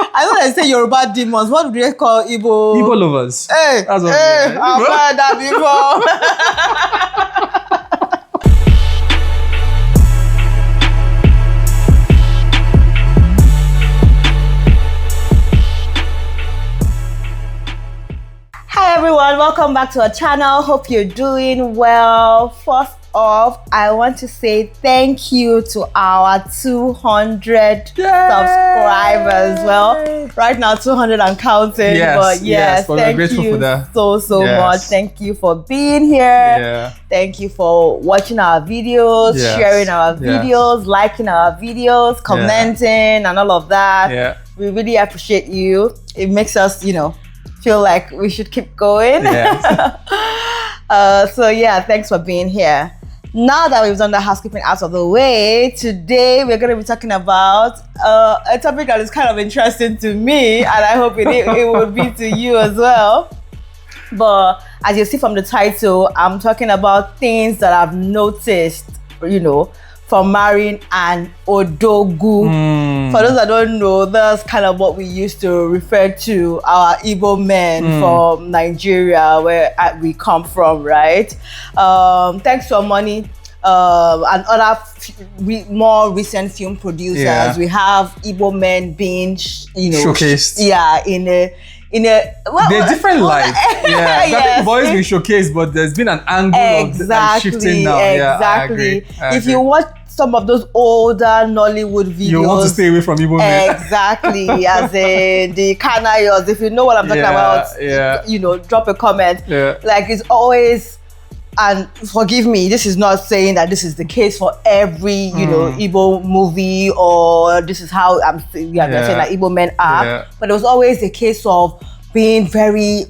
I know they say Yoruba demons. What do they call Igbo? Igbo lovers. Hey, That's what I've heard that before. Hi everyone, welcome back to our channel. Hope you're doing well. First off, I want to say thank you to our 200 subscribers. Well, right now 200 and counting. But but we're thank grateful you for that. so much. Thank you for being here. Yeah. Thank you for watching our videos, sharing our videos, liking our videos, commenting, and all of that. Yeah. We really appreciate you. It makes us, feel like we should keep going. Yes. Thanks for being here. Now that we've done the housekeeping out of the way, today we're going to be talking about a topic that is kind of interesting to me, and I hope it would be to you as well. But as you see from the title, I'm talking about things that I've noticed, from marrying an Odogwu. For those that don't know, that's kind of what we used to refer to our Igbo men from Nigeria, where we come from, right? Thanks to our money and other more recent film producers, we have Igbo men being, showcased. Yeah, in a they're different light. Yes. Boys we showcase, but there's been an angle of shifting now. Exactly. I agree. If you watch some of those older Nollywood videos, you want to stay away from Igbo men. Exactly. As in the Kanayos, if you know what I'm talking about, drop a comment. Like, it's always, and forgive me, this is not saying that this is the case for every Igbo movie, or this is how I'm saying that Igbo men are, but it was always a case of being very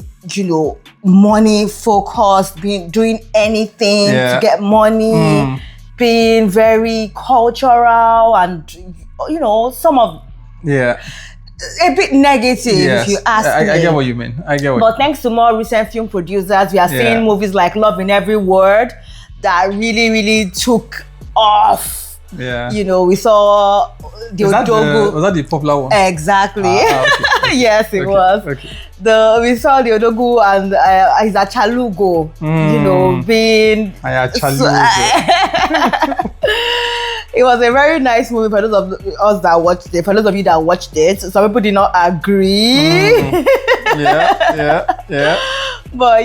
money focused, doing anything to get money, being very cultural, and some of a bit negative, if you ask me. I get what you mean. But thanks to more recent film producers, we are seeing movies like Love in Every Word that really, really took off. Yeah. We saw the Odogwu. Was that the popular one? Exactly. Okay. Yes, it was. Okay. We saw the Odogwu and his Achalugo, being... It was a very nice movie for those of us that watched it. For those of you that watched it, some people did not agree. Yeah. But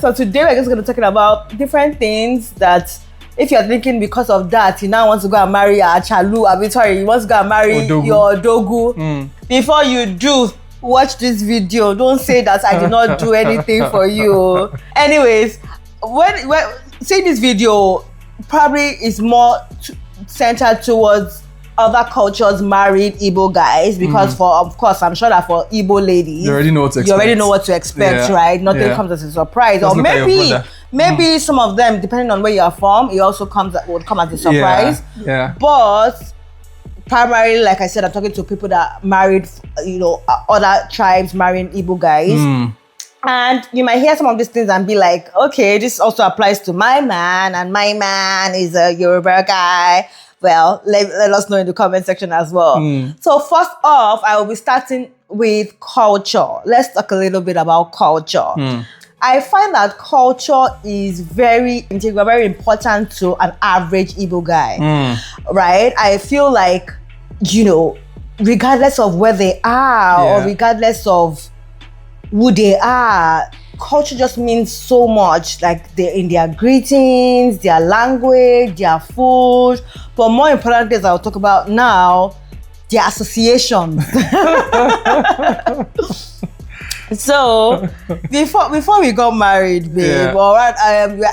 so today we're just going to talk about different things that, if you're thinking because of that, you now want to go and marry you want to go and marry Odogwu. your Odogwu. Before you do, watch this video. Don't say that I did not do anything for you. Anyways, when seeing this video probably is more centered towards other cultures marrying Igbo guys, because of course, I'm sure that for Igbo ladies, you already know what to expect. Right? Nothing comes as a surprise. Just or maybe some of them, depending on where you're from, it also would come as a surprise. But primarily, like I said, I'm talking to people that married, other tribes marrying Igbo guys. And you might hear some of these things and be like, okay, this also applies to my man, and my man is a Yoruba guy. Well, let us know in the comment section as well. So first off, I will be starting with culture. Let's talk a little bit about culture. I find that culture is very integral, very important to an average Igbo guy, right? I feel like, regardless of where they are or regardless of who they are, culture just means so much. Like, they're in their greetings, their language, their food. But more important things I'll talk about now, their associations. So before we got married, babe, all right,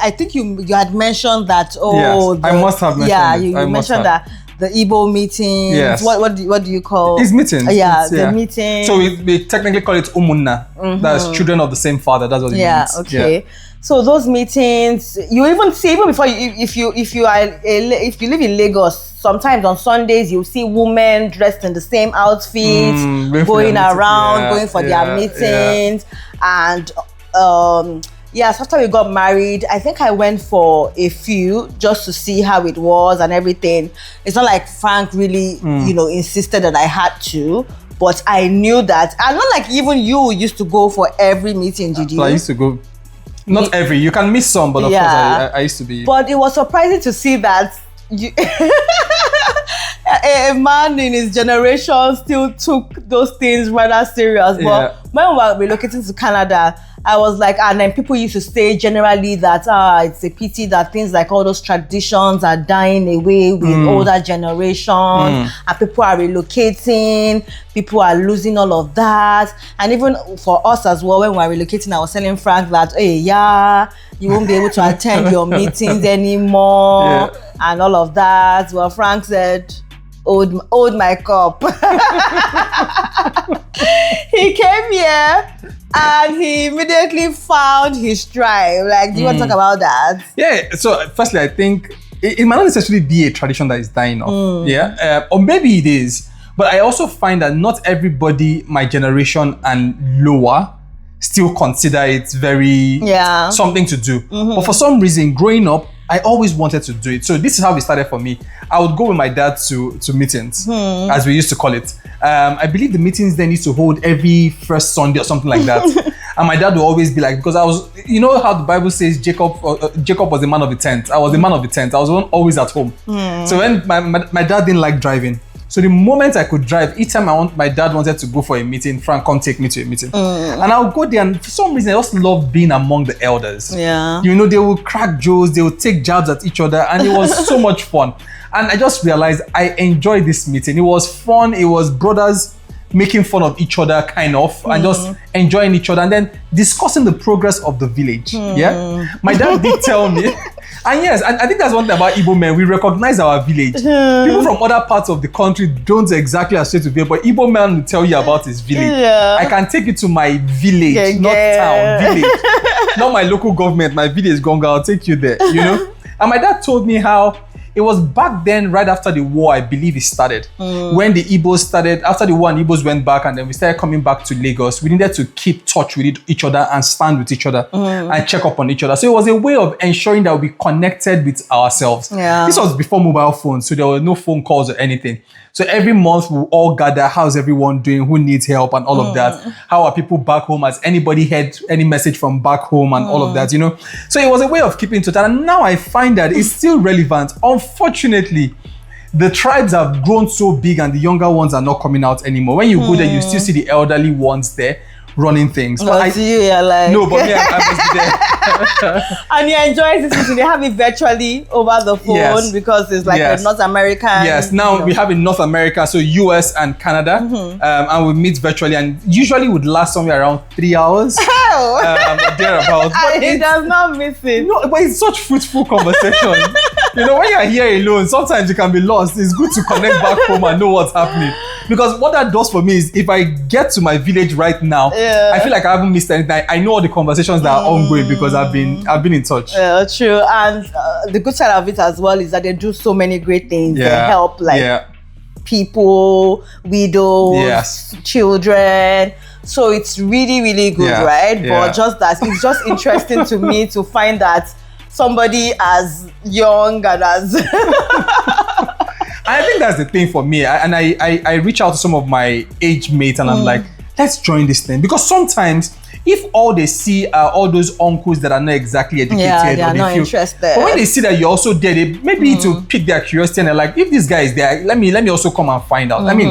I think you had mentioned that. I must have mentioned. You mentioned that the Igbo meetings. Yes. What do you call? It's meetings. The meeting. So we technically call it umunna. That's children of the same father. That's what it means. Okay. So those meetings, you even see, even before if you live in Lagos, sometimes on Sundays you'll see women dressed in the same outfits, going around, going for their meetings, and yes, after we got married, I think I went for a few just to see how it was and everything. It's not like Frank really, insisted that I had to. But I knew that, and not like even you used to go for every meeting, did you? So I used to go, not every, you can miss some, but of course I used to be. But it was surprising to see that a man in his generation still took those things rather serious. But when we were relocating to Canada, I was like, and then people used to say generally that it's a pity that things like all those traditions are dying away with older generations, and people are relocating, people are losing all of that. And even for us as well, when we were relocating, I was telling Frank that, hey, you won't be able to attend your meetings anymore, and all of that. Well, Frank said, hold my cup. He came here and he immediately found his tribe. Like, do you want to talk about that? Yeah. So firstly, I think it might not necessarily be a tradition that is dying off. Or maybe it is. But I also find that not everybody, my generation and lower, still consider it very something to do. But for some reason, growing up, I always wanted to do it. So this is how it started for me. I would go with my dad to meetings, as we used to call it. I believe the meetings then used to hold every first Sunday or something like that. And my dad would always be like, because I was, you know how the Bible says Jacob was the man of the tent. I was the man of the tent. I was always at home. So when my dad didn't like driving. So the moment I could drive, each time my dad wanted to go for a meeting, Frank, come take me to a meeting. And I would go there, and for some reason, I just loved being among the elders. You know, they would crack jokes, they would take jabs at each other, and it was so much fun. And I just realized I enjoyed this meeting. It was fun. It was brothers making fun of each other, kind of, and just enjoying each other, and then discussing the progress of the village. My dad did tell me. And yes, I think that's one thing about Igbo men. We recognize our village. People from other parts of the country don't exactly associate with it, but Igbo man will tell you about his village. I can take you to my village, not town, village. Not my local government, my village, Gonga, I'll take you there, you know? And my dad told me how it was back then, right after the war, I believe it started. When the Igbos started, after the war and Igbos went back and then we started coming back to Lagos, we needed to keep touch with each other and stand with each other and check up on each other. So it was a way of ensuring that we connected with ourselves. This was before mobile phones, so there were no phone calls or anything. So every month we'll all gather, how's everyone doing, who needs help and all of that. How are people back home? Has anybody heard any message from back home and all of that, you know? So it was a way of keeping in touch. And now I find that it's still relevant. Unfortunately, the tribes have grown so big and the younger ones are not coming out anymore. When you go there, you still see the elderly ones there running things. But you're like... No, but me, I must be there. And you enjoy this meeting. They have it virtually over the phone because it's like a North American. Yes, now we have in North America, so US and Canada, and we meet virtually, and usually would last somewhere around 3 hours. Thereabouts. And he does not miss it. No, but it's such fruitful conversation. You know, when you're here alone, sometimes you can be lost. It's good to connect back home and know what's happening. Because what that does for me is, if I get to my village right now, I feel like I haven't missed anything. I know all the conversations that are ongoing because I've been in touch. True. And the good side of it as well is that they do so many great things. They help people, widows, children. So it's really, really good, right? But just that, it's just interesting to me to find that somebody as young and as... I think that's the thing for me. I reach out to some of my age mates and I'm like, let's join this thing. Because sometimes, if all they see are all those uncles that are not exactly educated, they are not interested. But when they see that you're also there, they maybe to pick their curiosity and they're like, if this guy is there, let me also come and find out. I mean,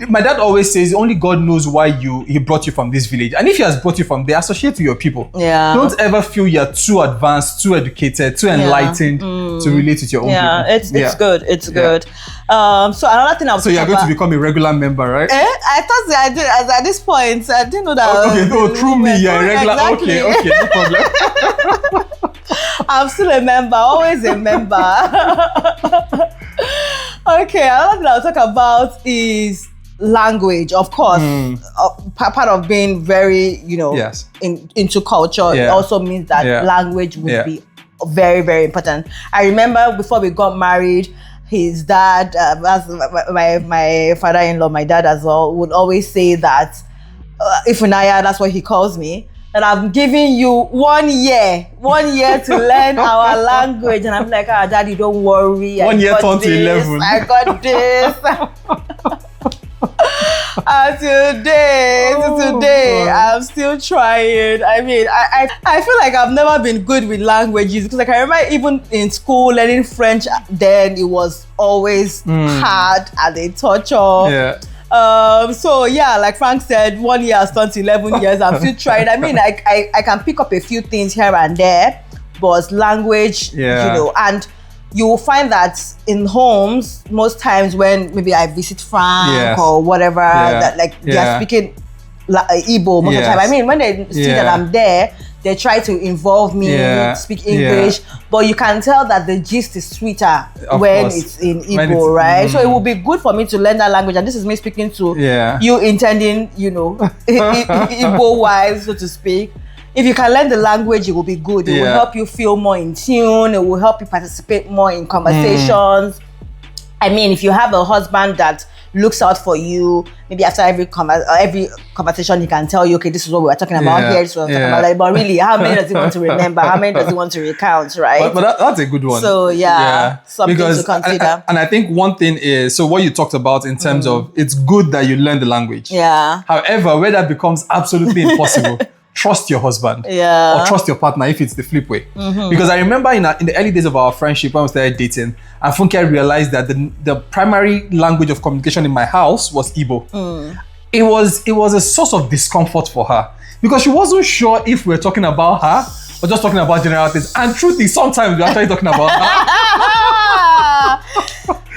my dad always says, only God knows why he brought you from this village. And if he has brought you from there, associate with your people. Don't ever feel you're too advanced, too educated, too enlightened to relate with your own people. It's good. It's good. So another thing I was So you're going to become a regular member, right? I thought that I did at this point. I didn't know that. Through me, you're a regular. Exactly. Okay, no problem. I'm still a member, always a member. Okay, another thing I'll talk about is language. Of course, part of being very, into culture, it also means that language would be very, very important. I remember before we got married, his dad, my father-in-law, my dad as well, would always say that Ifunaya, that's what he calls me, and I'm giving you 1 year to learn our language. And I'm like, Daddy, don't worry. 1 year turned to 11. I got this. Today, I'm still trying. I mean, I feel like I've never been good with languages because, like, I remember even in school learning French. Then it was always hard and a torture. Yeah. So yeah, like Frank said, 1 year has turned to 11 years. I'm still trying. I mean, I can pick up a few things here and there, but language, and you will find that in homes, most times when maybe I visit Frank or whatever, that like they are speaking Igbo most of the time. I mean, when they see that I'm there, they try to involve me, speak English, but you can tell that the gist is sweeter when it's in Igbo, right? So it would be good for me to learn that language, and this is me speaking to you intending, Igbo wives, so to speak. If you can learn the language, it will be good. It will help you feel more in tune. It will help you participate more in conversations. I mean, if you have a husband that looks out for you, maybe after every conversation, he can tell you, okay, this is what we were talking about here, this is what we were talking about. Like, but really, how many does he want to remember? How many does he want to recount, right? But that's a good one. So, something to consider. And I think one thing is, so what you talked about in terms of, it's good that you learn the language. Yeah. However, where that becomes absolutely impossible, trust your husband or trust your partner if it's the flip way. Because I remember in the early days of our friendship when we started dating, and Funke realized that the primary language of communication in my house was Igbo. It was a source of discomfort for her because she wasn't sure if we were talking about her or just talking about general things. And truth is, sometimes we're actually talking about her.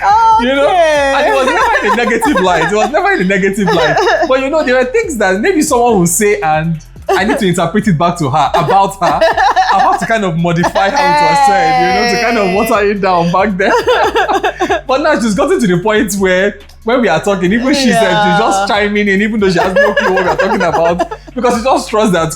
Okay. And it was never in a negative light. But there were things that maybe someone will say and I need to interpret it back to her, about her. I have to kind of modify how it was said, to kind of water it down back then. But now she's gotten to the point where when we are talking, even she said she's just chiming in, even though she has no clue what we are talking about, because she just trusts that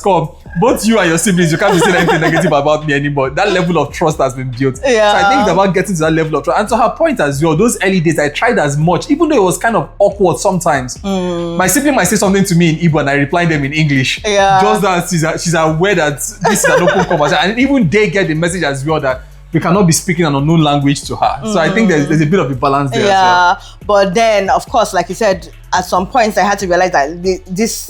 both you and your siblings, you can't be saying anything negative about me anymore. That level of trust has been built. So I think it's about getting to that level of trust. And to her point as well, those early days, I tried as much, even though it was kind of awkward sometimes. My sibling might say something to me in Igbo and I reply them in English. Just that she's aware that this is an open conversation. And even they get the message as well that we cannot be speaking an unknown language to her. So I think there's a bit of a balance there as well. But then, of course, like you said, at some points I had to realize that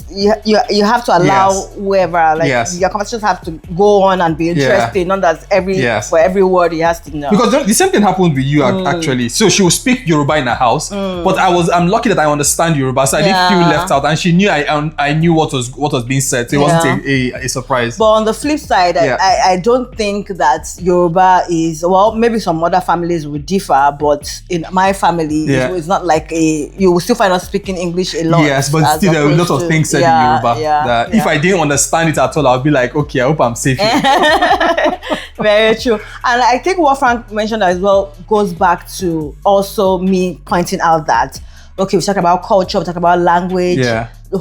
you have to allow whoever, your conversations have to go on and be interesting, not that for every word he has to know. Because the same thing happened with you actually. So she will speak Yoruba in her house, but I'm lucky that I understand Yoruba, so I didn't feel left out, and she knew I knew what was being said, so it wasn't a surprise. But on the flip side, I don't think that Yoruba is, well, maybe some other families would differ, but in my family, it's not like you will still find us speaking English a lot. Yes, but still there are a lot of things said in Yoruba that if I didn't understand it at all, I'll be like, okay, I hope I'm safe here. Very true. And I think what Frank mentioned as well goes back to also me pointing out that, okay, we talk about culture, we talk about language,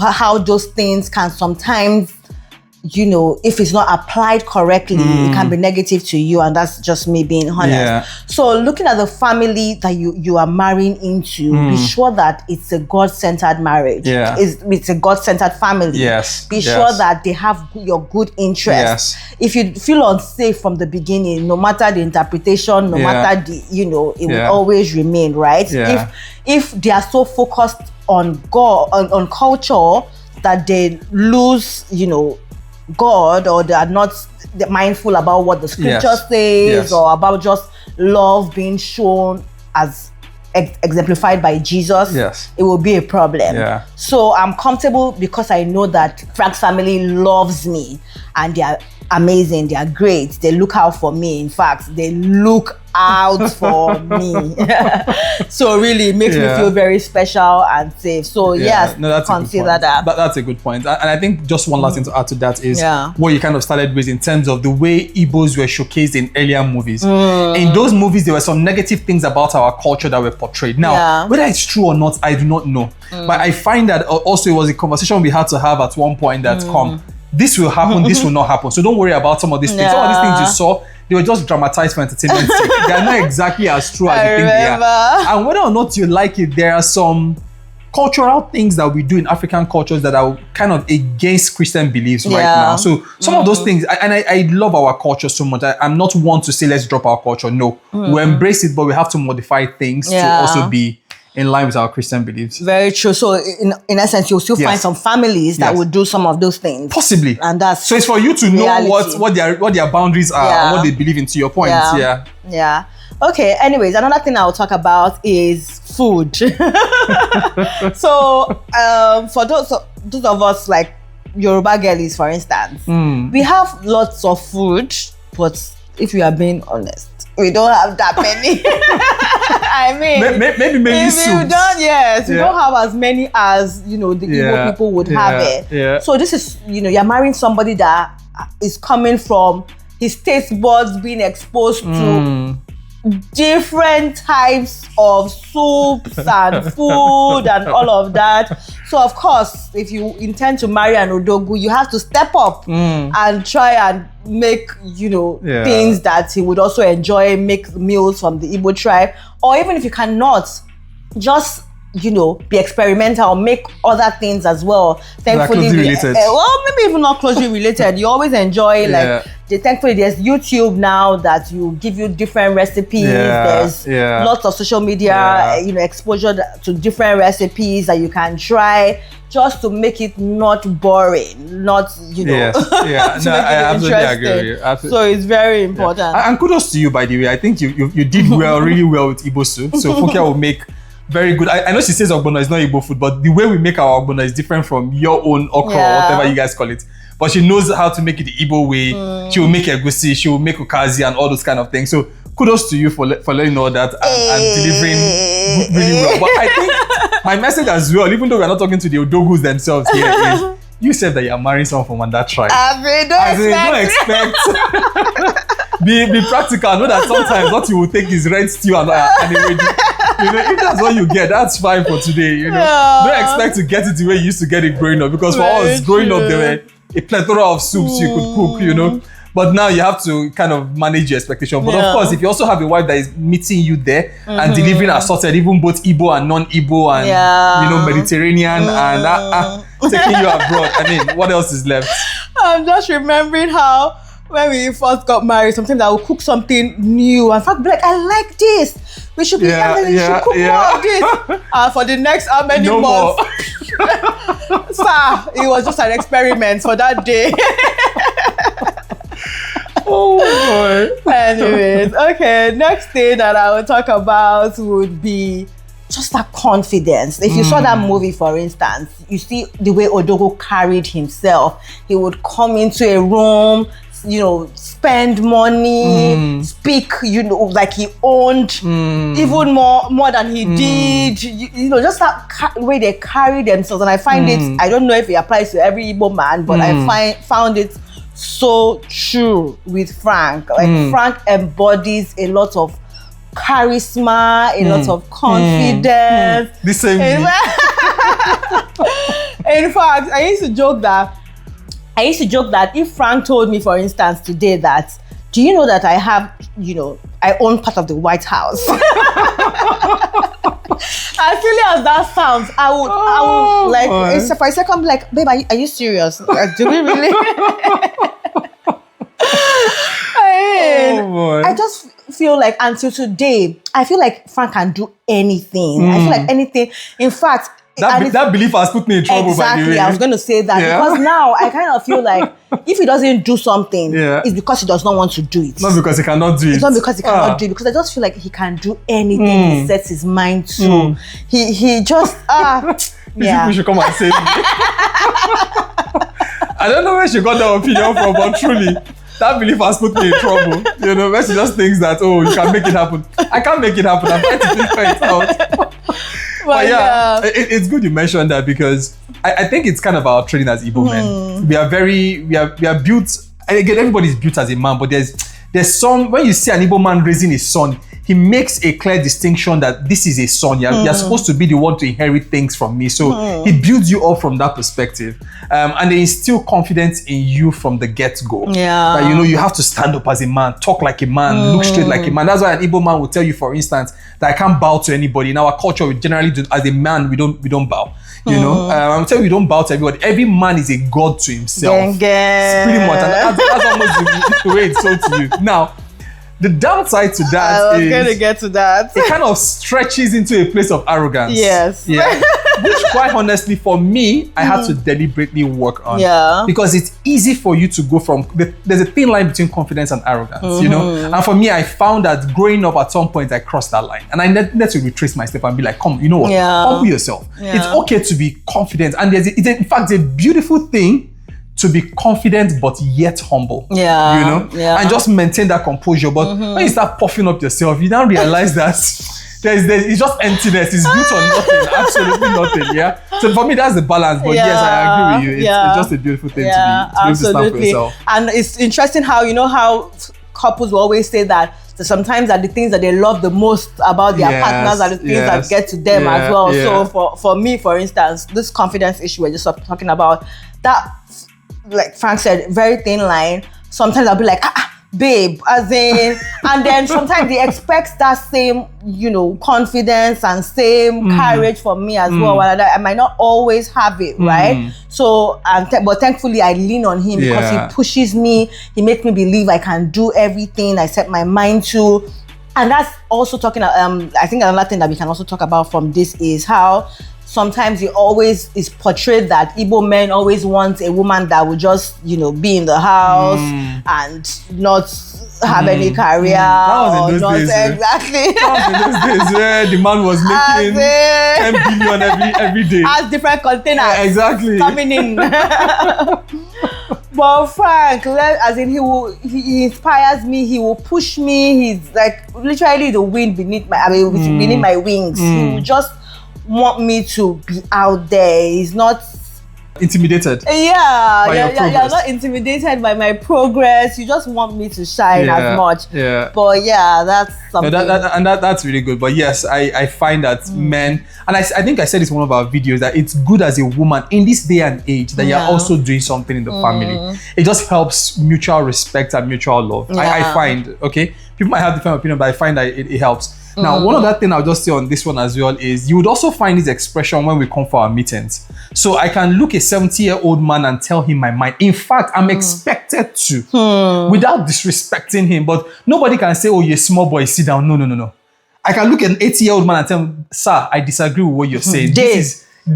how those things can sometimes, if it's not applied correctly, it can be negative to you, and that's just me being honest. So looking at the family that you are marrying into, be sure that it's a God-centered marriage. It's a God-centered family. Be sure that they have your good interest. If you feel unsafe from the beginning, no matter the interpretation, no matter the, it will always remain, right? If they are so focused on God, on culture, that they lose, God, or they are not mindful about what the scripture says, or about just love being shown as exemplified by Jesus, it will be a problem. So I'm comfortable because I know that Frank's family loves me and they are amazing, they are great, they look out for me. In fact, they look out for me. So really it makes me feel very special and safe. So consider that. That's a good point. And I think just one last thing to add to that is what you kind of started with in terms of the way Igbos were showcased in earlier movies. In those movies, there were some negative things about our culture that were portrayed. Now, whether it's true or not, I do not know. But I find that also it was a conversation we had to have at one point that this will happen, this will not happen. So don't worry about some of these things. Some of these things you saw, they were just dramatized for entertainment sake. They are not exactly as true as you think they are. And whether or not you like it, there are some cultural things that we do in African cultures that are kind of against Christian beliefs right now. So some of those things, I love our culture so much. I'm not one to say let's drop our culture. No, we embrace it, but we have to modify things to also be in line with our Christian beliefs. Very true. So in essence, you'll still find some families that would do some of those things. Possibly. And that's so it's for you to know what their boundaries are and what they believe in, to your point. Yeah. Okay, anyways, another thing I'll talk about is food. So for those of us like Yoruba girlies, for instance, we have lots of food, but if you are being honest, we don't have that many. I mean, maybe if soups. you don't, we don't have as many as the Igbo people would have it. Yeah. So this is, you're marrying somebody that is coming from his taste buds being exposed to different types of soups and food and all of that. So of course, if you intend to marry an Odogwu, you have to step up and try and make things that he would also enjoy, make meals from the Igbo tribe, or even if you cannot, just be experimental, make other things as well. Thankfully, related. Well, maybe even not closely related. You always enjoy thankfully there's YouTube now that will give you different recipes. There's lots of social media, exposure to different recipes that you can try, just to make it not boring, not I absolutely agree with you. So it's very important. And kudos to you, by the way. I think you did really well with Igbo soup. So Funke will make very good. I know she says ogbono is not Igbo food, but the way we make our ogbono is different from your own okra or whatever you guys call it. But she knows how to make it the Igbo way. She will make egusi, she will make ukazi and all those kind of things. So kudos to you for learning all that and delivering really well. But I think my message as well, even though we're not talking to the Odogwus themselves here, is you said that you're marrying someone from that tribe. Don't expect. Be practical. Know that sometimes what you will take is red stew and if that's what you get, that's fine for today. Don't expect to get it the way you used to get it growing up. Because for us, growing up, there were a plethora of soups you could cook. But now you have to kind of manage your expectation. But of course, if you also have a wife that is meeting you there and delivering assorted, even both Igbo and non-Igbo and Mediterranean and taking you abroad, I mean, what else is left? I'm just remembering how when we first got married, sometimes I would cook something new. In fact, be like, I like this. We should be we should cook more of this. And for the next how many months? Sir, it was just an experiment for that day. Oh boy. Anyways, okay, next thing that I will talk about would be just that confidence. If you saw that movie, for instance, you see the way Odogwu carried himself. He would come into a room, spend money, speak, like he owned even more than he did. Just that way they carry themselves. And I find it, I don't know if it applies to every Igbo man, but I found it so true with Frank. Like Frank embodies a lot of charisma, a lot of confidence. The same. In fact, I used to joke that if Frank told me, for instance, today that, do you know that I own part of the White House? As silly as that sounds, I would like, for a second, be like, babe, are you serious? Do we really? I just feel like until today, I feel like Frank can do anything. I feel like anything. In fact, that belief has put me in trouble. Exactly, by the way. I was going to say that because now I kind of feel like if he doesn't do something, it's because he does not want to do it. Not because he cannot do it. It's not because he cannot do it. Because I just feel like he can do anything he sets his mind to. He just You should come and save me. I don't know where she got that opinion from, but truly, that belief has put me in trouble. Where she just thinks that, you can make it happen. I can't make it happen. I'm trying to figure it out. But it's good you mentioned that because I think it's kind of our training as Igbo men. We are built, and again, everybody's built as a man, but there's some, when you see an Igbo man raising his son, he makes a clear distinction that this is a son. You're supposed to be the one to inherit things from me. So he builds you up from that perspective. And they instill confidence in you from the get-go. That, you have to stand up as a man, talk like a man, look straight like a man. That's why an Igbo man will tell you, for instance, that I can't bow to anybody. In our culture, we generally do, as a man, we don't bow. I'm telling you, we don't bow to everybody. Every man is a god to himself. Pretty much. And that's almost the way it's sold to you. Now, The downside to that I was going to get to that. it kind of stretches into a place of arrogance. Yes. Yeah. Which quite honestly, for me, I had to deliberately work on. Yeah. Because it's easy for you to go from, there's a thin line between confidence and arrogance, you know? And for me, I found that growing up at some point, I crossed that line. And I needed to retrace my step and be like, come, you know what? Humble yourself. Yeah. It's okay to be confident. And in fact, it's a beautiful thing to be confident but yet humble. Yeah. You know? Yeah. And just maintain that composure. But when you start puffing up yourself, you now realize that it's just emptiness. It's built on nothing. Absolutely nothing. Yeah. So for me, that's the balance. But yes, I agree with you. It's just a beautiful thing to be able to stand for yourself. And it's interesting how, you know, how couples will always say that sometimes are the things that they love the most about their partners are the things that get to them as well. So for me, for instance, this confidence issue we're just talking about, that, like Frank said, very thin line. Sometimes I'll be like, babe, as in, and then sometimes he expects that same, you know, confidence and same courage from me as well. And I might not always have it, right? So, but thankfully I lean on him because he pushes me. He makes me believe I can do everything I set my mind to. And that's also talking, I think another thing that we can also talk about from this is how sometimes it always is portrayed that Igbo men always want a woman that will just, you know, be in the house and not have any career. That was in those days. Exactly. That was in those days where the man was making 10 billion every day. Has different containers. Yeah, exactly. Coming in. But Frank, as in he inspires me, he will push me. He's like literally the wind beneath beneath my wings. He will just want me to be out there. He's not intimidated. You're not intimidated by my progress. You just want me to shine as much. Yeah. But that's something. No, that's really good. But yes, I find that men, and I think I said this in one of our videos, that it's good as a woman in this day and age that you're also doing something in the family. It just helps mutual respect and mutual love. I find, okay, people might have different opinions, but I find that it helps. Now, one other thing I'll just say on this one as well is you would also find this expression when we come for our meetings. So I can look a 70-year-old man and tell him my mind. In fact, I'm expected to, without disrespecting him. But nobody can say, oh, you're a small boy, sit down. No. I can look at an 80-year-old man and tell him, sir, I disagree with what you're saying. This is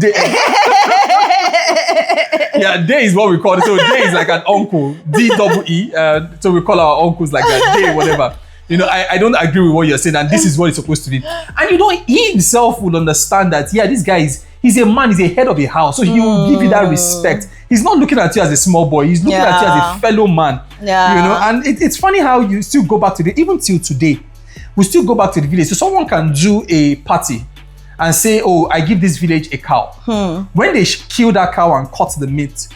Day is what we call it. So Day is like an uncle, D-double-E. So we call our uncles like that, Day, whatever. You know, I don't agree with what you're saying, and this is what it's supposed to be. And you know, he himself will understand that, this guy he's a man, he's a head of a house, so he will give you that respect. He's not looking at you as a small boy, he's looking at you as a fellow man. Yeah. You know, and it's funny how you still go back to even till today, we still go back to the village. So someone can do a party and say, oh, I give this village a cow. When they kill that cow and cut the meat,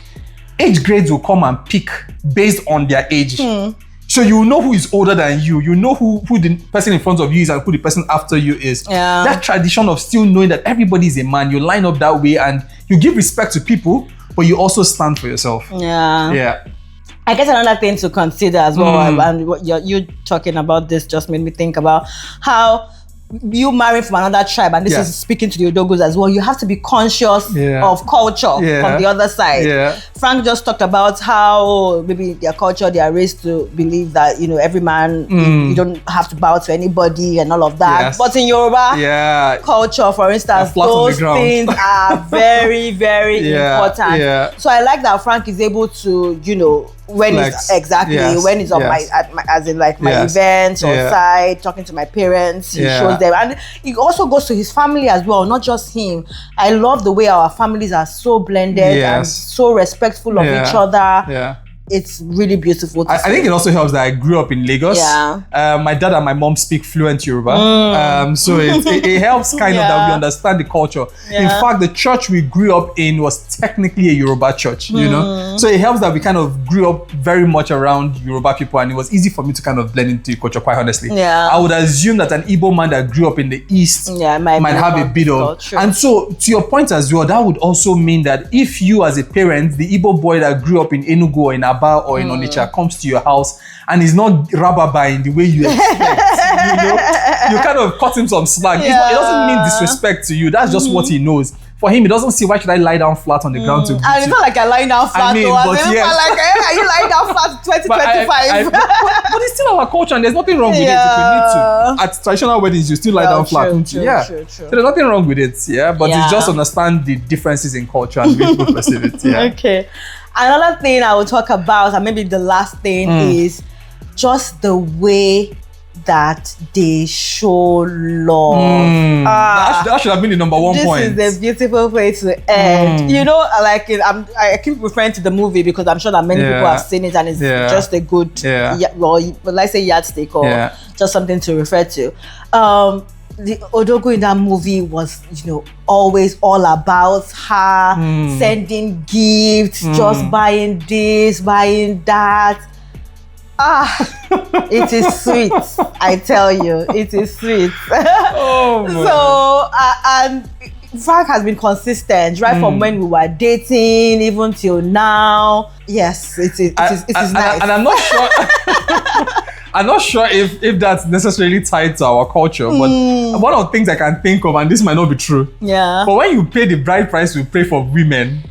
age grades will come and pick based on their age. So you know who is older than you. You know who the person in front of you is and who the person after you is. Yeah. That tradition of still knowing that everybody is a man, you line up that way and you give respect to people, but you also stand for yourself. Yeah. I guess another thing to consider as well, and what you talking about this just made me think about how you marry from another tribe, and this is speaking to the Odogwus as well. You have to be conscious of culture from the other side. Yeah. Frank just talked about how maybe their culture, they are raised to believe that, you know, every man, you don't have to bow to anybody and all of that. Yes. But in Yoruba culture, for instance, those things are very, very important. Yeah. So I like that Frank is able to, you know, when it's when it's on my events or side, talking to my parents, he shows them, and it also goes to his family as well, not just him. I love the way our families are so blended and so respectful of each other. Yeah. It's really beautiful to see. I think it also helps that I grew up in Lagos. Yeah. My dad and my mom speak fluent Yoruba. So it helps kind of that we understand the culture. Yeah. In fact, the church we grew up in was technically a Yoruba church, you know? So it helps that we kind of grew up very much around Yoruba people, and it was easy for me to kind of blend into the culture, quite honestly. Yeah. I would assume that an Igbo man that grew up in the East might have a bit of... And so, to your point as well, that would also mean that if you as a parent, the Igbo boy that grew up in Enugu or in Aba or in Onitsha comes to your house and is not rababa in the way you expect, you know, you kind of cut him some slack. It doesn't mean disrespect to you. That's just what he knows. for him, he doesn't see why should I lie down flat on the ground to. And it's not like you're lying down flat. I mean, but yes. Like, are you lying down flat 2025? But it's still our culture, and there's nothing wrong with it if we need to. At traditional weddings, you still lie down flat, don't you? True. So there's nothing wrong with it, but it's just understand the differences in culture and we people perceive it. Okay. Another thing I will talk about, and maybe the last thing, is just the way that they show love. That should have been the number one point. This is a beautiful place to end. You know, like I keep referring to the movie because I'm sure that many people have seen it, and it's just a good, well, let's say yardstick or just something to refer to. The Odogwu in that movie was, always all about her sending gifts, just buying this, buying that. It is sweet. I tell you, it is sweet. So, and Frank has been consistent right from when we were dating, even till now. Yes, it is nice. And I'm not sure. I'm not sure if that's necessarily tied to our culture, but one of the things I can think of, and this might not be true. Yeah. But when you pay the bride price we pay for women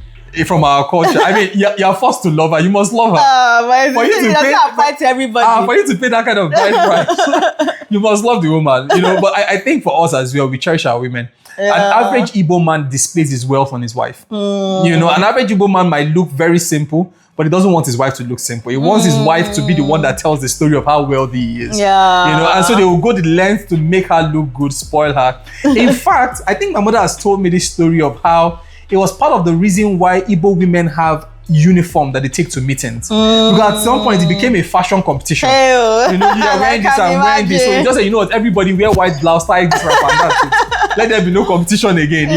from our culture, I mean, you're forced to love her. You must love her. But for you to pay, apply to everybody. For you to pay that kind of bride price, you must love the woman. But I think for us as well, we cherish our women. An average Igbo man displays his wealth on his wife. An average Igbo man might look very simple, but he doesn't want his wife to look simple. He wants his wife to be the one that tells the story of how wealthy he is. And so they will go the length to make her look good, spoil her. In fact, I think my mother has told me this story of how it was part of the reason why Igbo women have uniform that they take to meetings. Because at some point it became a fashion competition. You're wearing this, I'm wearing this. So you just say, everybody wear white blouse, tie this wrap, and that's it. Let there be no competition again,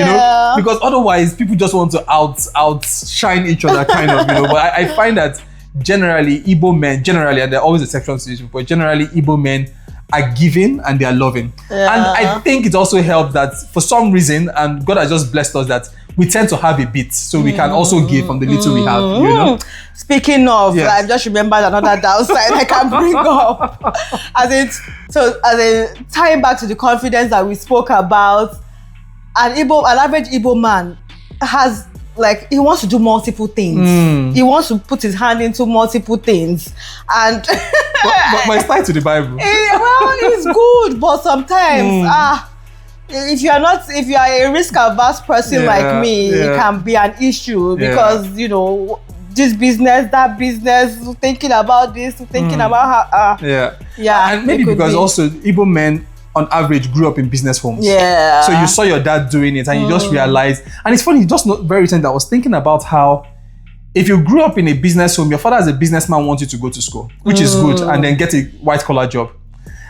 because otherwise people just want to outshine each other, kind of, But I find that generally Igbo men, and there are always exceptions to this, but generally Igbo men are giving and they are loving. And I think it also helps that for some reason, and God has just blessed us, that we tend to have a bit, so we can also give from the little we have, Speaking of, I've just remembered another downside I can bring up. Tying back to the confidence that we spoke about, an average Igbo man has, he wants to do multiple things. He wants to put his hand into multiple things. And but it's tied to the Bible. It's good, but sometimes if you are a risk-averse person like me, it can be an issue because this business, that business, thinking about this, thinking about how. And maybe because also Igbo men on average grew up in business homes. So you saw your dad doing it and you just realized. And it's funny, just not very recent, I was thinking about how if you grew up in a business home, your father as a businessman wants you to go to school, which is good, and then get a white collar job.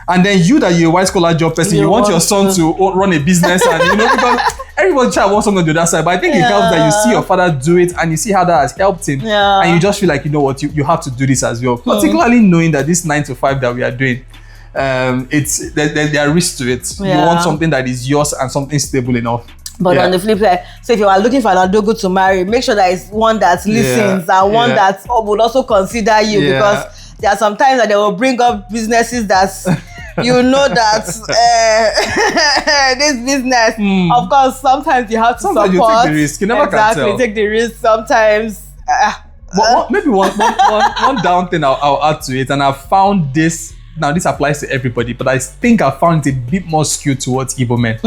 And then you're a white collar job person, you want your son to run a business, and because everybody wants something on the other side. But I think it helps that you see your father do it and you see how that has helped him. And you just feel like, you have to do this as well. Particularly knowing that this 9 to 5 that we are doing, there are risks to it. You want something that is yours and something stable enough. But on the flip side, so if you are looking for an Odogwu to marry, make sure that it's one that listens and one that would also consider you, because there are some times that they will bring up businesses that that this business. Of course, sometimes you have to support. You take the risk. You never can tell. Take the risk. Sometimes. Maybe one down thing I'll add to it, and I've found this. Now, this applies to everybody, but I think I found it a bit more skewed towards Igbo men.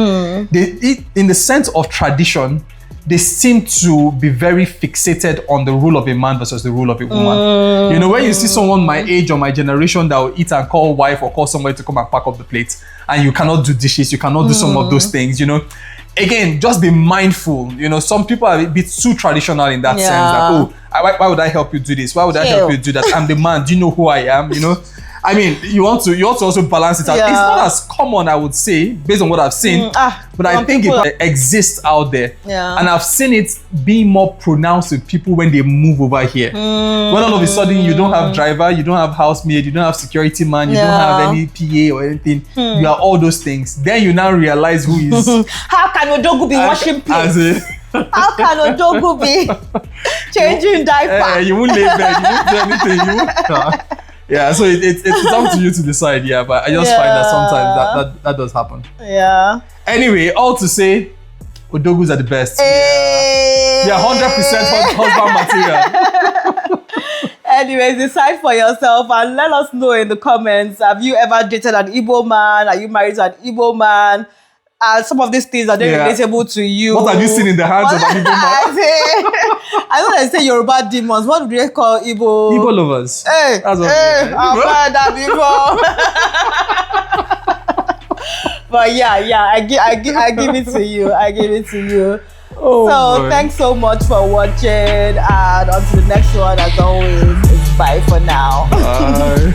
In the sense of tradition, they seem to be very fixated on the role of a man versus the role of a woman. When you see someone my age or my generation that will eat and call wife or call somebody to come and pack up the plate, and you cannot do dishes, you cannot do some of those things, Again, just be mindful. Some people are a bit too traditional in that sense that, why would I help you do this? Why would I help you do that? I'm the man. Do you know who I am? I mean, you want to also balance it out. It's not as common, I would say, based on what I've seen, but I think it exists out there. And I've seen it be more pronounced with people when they move over here. When all of a sudden you don't have driver, you don't have housemaid, you don't have security man, you don't have any PA or anything. You are all those things. Then you now realize who is. How can Odogwu be washing plates? How can Odogwu be changing diaper? You won't lay bed, you won't do anything. You won't. So it's up to you to decide, but I just find that sometimes that does happen. Anyway, all to say, Odogwus are the best. Hey. They are 100% husband material. Anyways, decide for yourself and let us know in the comments. Have you ever dated an Igbo man? Are you married to an Igbo man? And some of these things, are they relatable to you? What have you seen in the hands of an Igbo man? I know they say Yoruba demons. What do they call Igbo? Igbo lovers. Hey, I've heard that before. But yeah, I give it to you. I give it to you. So thanks so much for watching, and until the next one, as always, it's bye for now. Bye.